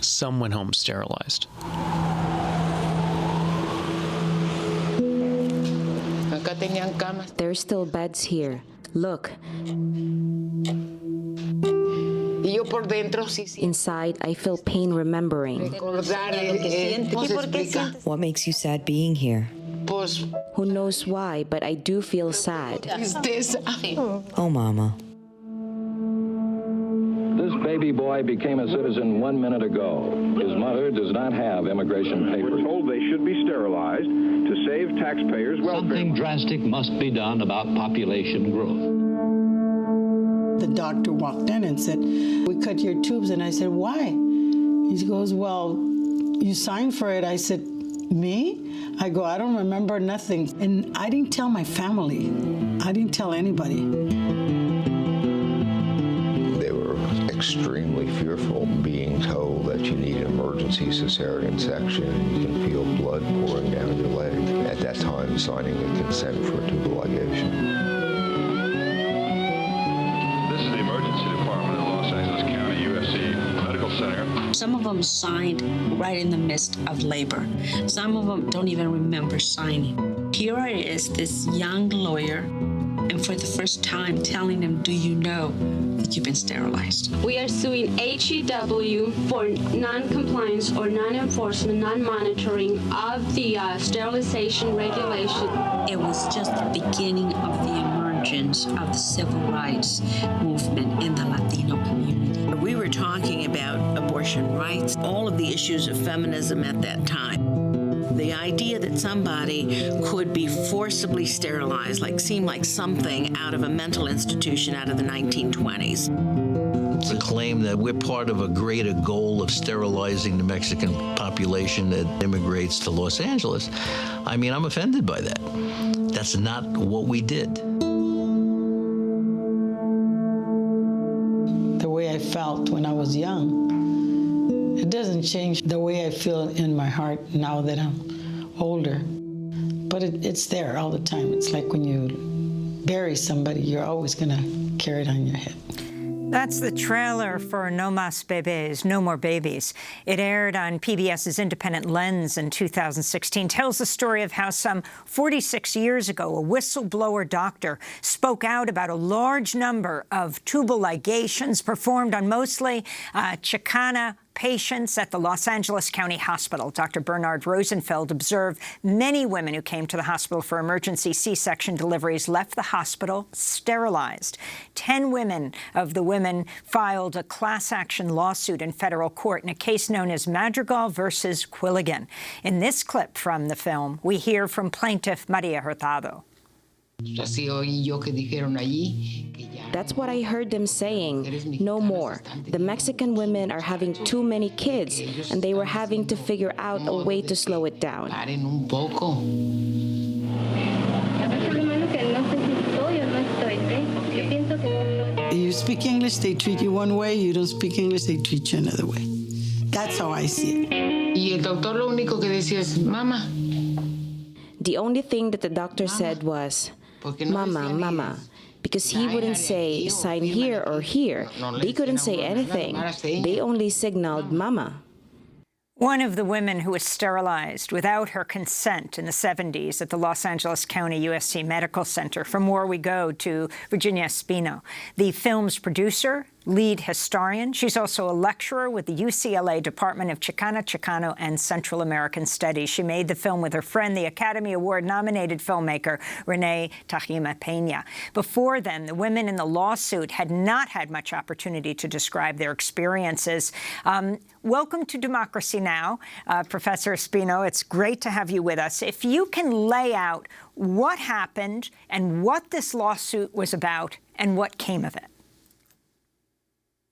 Speaker 10: Some went home sterilized.
Speaker 18: There's still beds here. Look. Inside, I feel pain remembering.
Speaker 19: What makes you sad being here?
Speaker 18: Who knows why, but I do feel sad.
Speaker 19: Oh, Mama.
Speaker 20: This baby boy became a citizen 1 minute ago. His mother does not have immigration papers.
Speaker 21: We're told they should be sterilized to save taxpayers' welfare.
Speaker 22: Something drastic must be done about population growth.
Speaker 3: The doctor walked in and said, "We cut your tubes." And I said, "Why?" He goes, "Well, you signed for it." I said, "Me?" I go, "I don't remember nothing." And I didn't tell my family. I didn't tell anybody.
Speaker 23: They were extremely fearful, being told that you need an emergency cesarean section. You can feel blood pouring down your leg. At that time, signing the consent for tubal ligation.
Speaker 21: This is the emergency department of Los Angeles County USC Medical Center.
Speaker 4: Some of them signed right in the midst of labor. Some of them don't even remember signing. Here is this young lawyer, and for the first time telling them, do you know that you've been sterilized?
Speaker 24: We are suing HEW for non-compliance or non-enforcement, non-monitoring of the sterilization regulation.
Speaker 4: It was just the beginning of the emergence of the civil rights movement in the Latino community.
Speaker 25: We were talking about abortion rights, all of the issues of feminism at that time. The idea that somebody could be forcibly sterilized seemed like something out of a mental institution out of the 1920s.
Speaker 26: It's a claim that we're part of a greater goal of sterilizing the Mexican population that immigrates to Los Angeles. I mean, I'm offended by that. That's not what we did.
Speaker 3: The way I felt when I was young, it doesn't change the way I feel in my heart now that I'm older. But it's there all the time. It's like when you bury somebody, you're always going to carry it on your head.
Speaker 1: That's the trailer for No Mas Bebés, No More Babies. It aired on PBS's Independent Lens in 2016, tells the story of how some 46 years ago, a whistleblower doctor spoke out about a large number of tubal ligations performed on mostly Chicana patients at the Los Angeles County Hospital. Dr. Bernard Rosenfeld observed many women who came to the hospital for emergency C-section deliveries left the hospital sterilized. 10 women of the women filed a class action lawsuit in federal court in a case known as Madrigal versus Quilligan. In this clip from the film, we hear from plaintiff Maria Hurtado.
Speaker 18: That's what I heard them saying. No more. The Mexican women are having too many kids, and they were having to figure out a way to slow it down.
Speaker 3: You speak English, they treat you one way. You don't speak English, they treat you another way. That's how I see it.
Speaker 18: The only thing that the doctor said was, "Mama, mama," because he wouldn't say sign here or here. They couldn't say anything. They only signaled mama.
Speaker 1: One of the women who was sterilized without her consent in the 70s at the Los Angeles County USC Medical Center. From More We Go to Virginia Espino, the film's producer, lead historian. She's also a lecturer with the UCLA Department of Chicana, Chicano, and Central American Studies. She made the film with her friend, the Academy Award-nominated filmmaker Renee Tajima Peña. Before then, the women in the lawsuit had not had much opportunity to describe their experiences. Welcome to Democracy Now!, Professor Espino. It's great to have you with us. If you can lay out what happened and what this lawsuit was about and what came of it.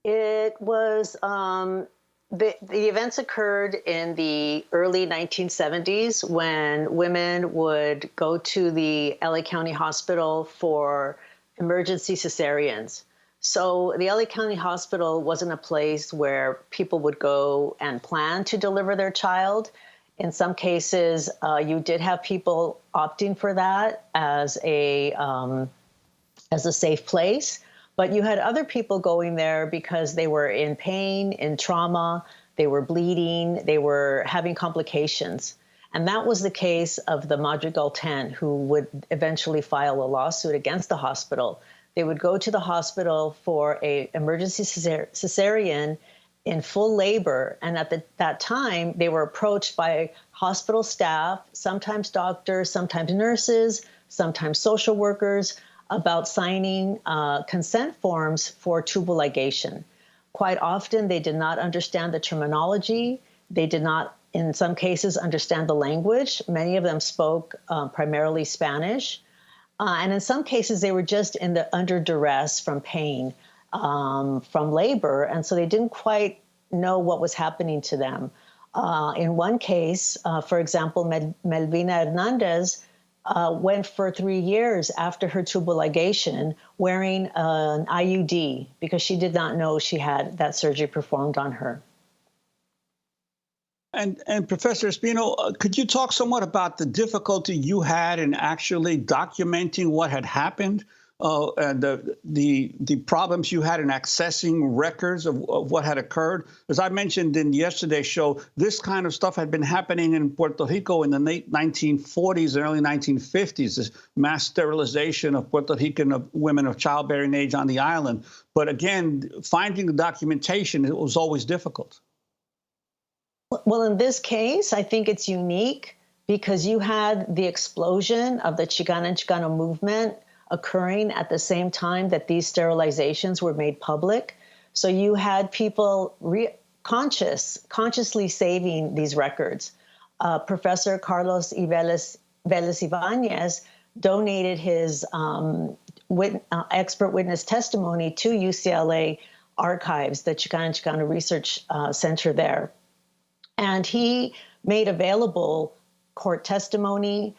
Speaker 27: It was, the events occurred in the early 1970s when women would go to the LA County Hospital for emergency cesareans. So the LA County Hospital wasn't a place where people would go and plan to deliver their child. In some cases, you did have people opting for that as a safe place. But you had other people going there because they were in pain, in trauma, they were bleeding, they were having complications. And that was the case of the Madrigal 10, who would eventually file a lawsuit against the hospital. they would go to the hospital for a emergency cesarean in full labor. And at that time, they were approached by hospital staff, sometimes doctors, sometimes nurses, sometimes social workers, about signing consent forms for tubal ligation. Quite often, they did not understand the terminology. They did not, in some cases, understand the language. Many of them spoke primarily Spanish. And in some cases, they were just under duress from pain from labor. And so they didn't quite know what was happening to them. In one case, for example, Melvina Hernandez went for 3 years after her tubal ligation wearing an IUD because she did not know she had that surgery performed on her.
Speaker 13: And Professor Espino, could you talk somewhat about the difficulty you had in actually documenting what had happened and the problems you had in accessing records of what had occurred? As I mentioned in yesterday's show, this kind of stuff had been happening in Puerto Rico in the late 1940s and early 1950s, this mass sterilization of Puerto Rican women of childbearing age on the island. But again, finding the documentation, it was always difficult.
Speaker 27: Well, in this case, I think it's unique because you had the explosion of the Chicana and Chicano movement occurring at the same time that these sterilizations were made public. So you had people consciously saving these records. Professor Carlos Vélez Ibáñez donated his expert witness testimony to UCLA Archives, the Chicana and Chicano Research Center there. And he made available court testimony.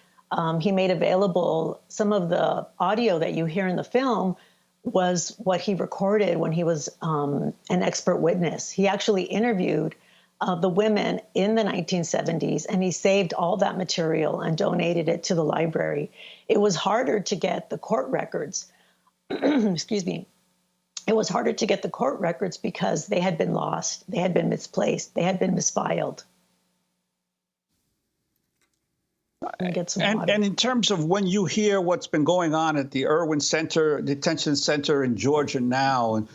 Speaker 27: He made available some of the audio that you hear in the film was what he recorded when he was an expert witness. He actually interviewed the women in the 1970s, and he saved all that material and donated it to the library. It was harder to get the court records. Excuse me. It was harder to get the court records because they had been lost, they had been misplaced, they had been misfiled.
Speaker 13: And in terms of when you hear what's been going on at the Irwin Center, Detention Center in Georgia now, and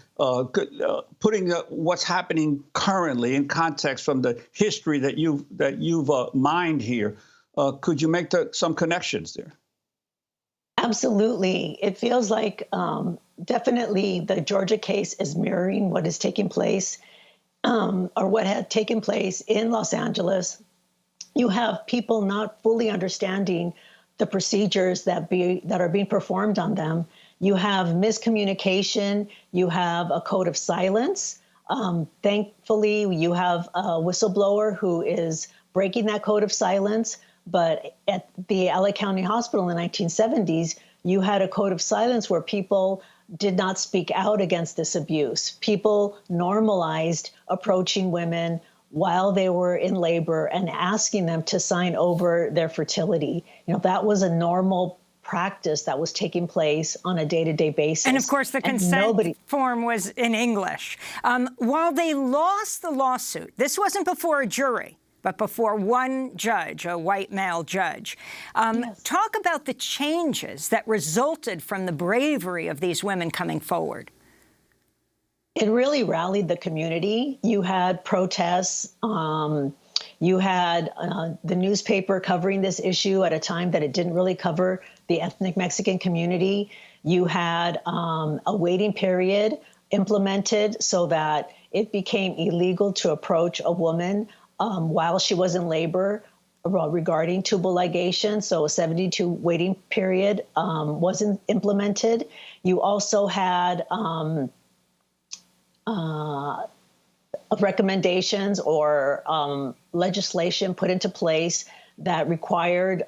Speaker 13: putting what's happening currently in context from the history that you've mined here, could you make some connections there?
Speaker 27: Absolutely. It feels like definitely the Georgia case is mirroring what is taking place or what had taken place in Los Angeles. You have people not fully understanding the procedures that are being performed on them. You have miscommunication. You have a code of silence. Thankfully, you have a whistleblower who is breaking that code of silence. But at the LA County Hospital in the 1970s, you had a code of silence where people did not speak out against this abuse. People normalized approaching women while they were in labor and asking them to sign over their fertility. You know, that was a normal practice that was taking place on a day-to-day basis.
Speaker 1: And of course, the consent form was in English. While they lost the lawsuit, this wasn't before a jury, but before one judge, a white male judge. Yes. Talk about the changes that resulted from the bravery of these women coming forward.
Speaker 27: It really rallied the community. You had protests. You had the newspaper covering this issue at a time that it didn't really cover the ethnic Mexican community. You had a waiting period implemented so that it became illegal to approach a woman while she was in labor regarding tubal ligation. So a 72 waiting period wasn't implemented. You also had recommendations or legislation put into place that required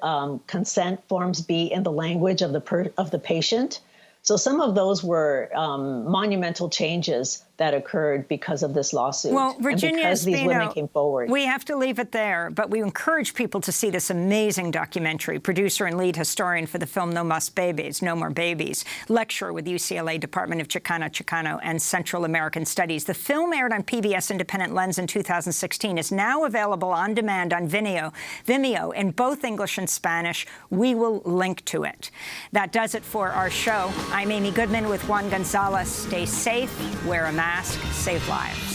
Speaker 27: consent forms be in the language of the patient. So some of those were monumental changes that occurred because of this lawsuit.
Speaker 1: Well, Virginia,
Speaker 27: and because these women came forward.
Speaker 1: We have to leave it there, but we encourage people to see this amazing documentary. Producer and lead historian for the film No More Babies, lecturer with UCLA Department of Chicano and Central American Studies. The film aired on PBS Independent Lens in 2016, is now available on demand on Vimeo in both English and Spanish. We will link to it. That does it for our show. I'm Amy Goodman with Juan Gonzalez. Stay safe, wear a mask, save lives.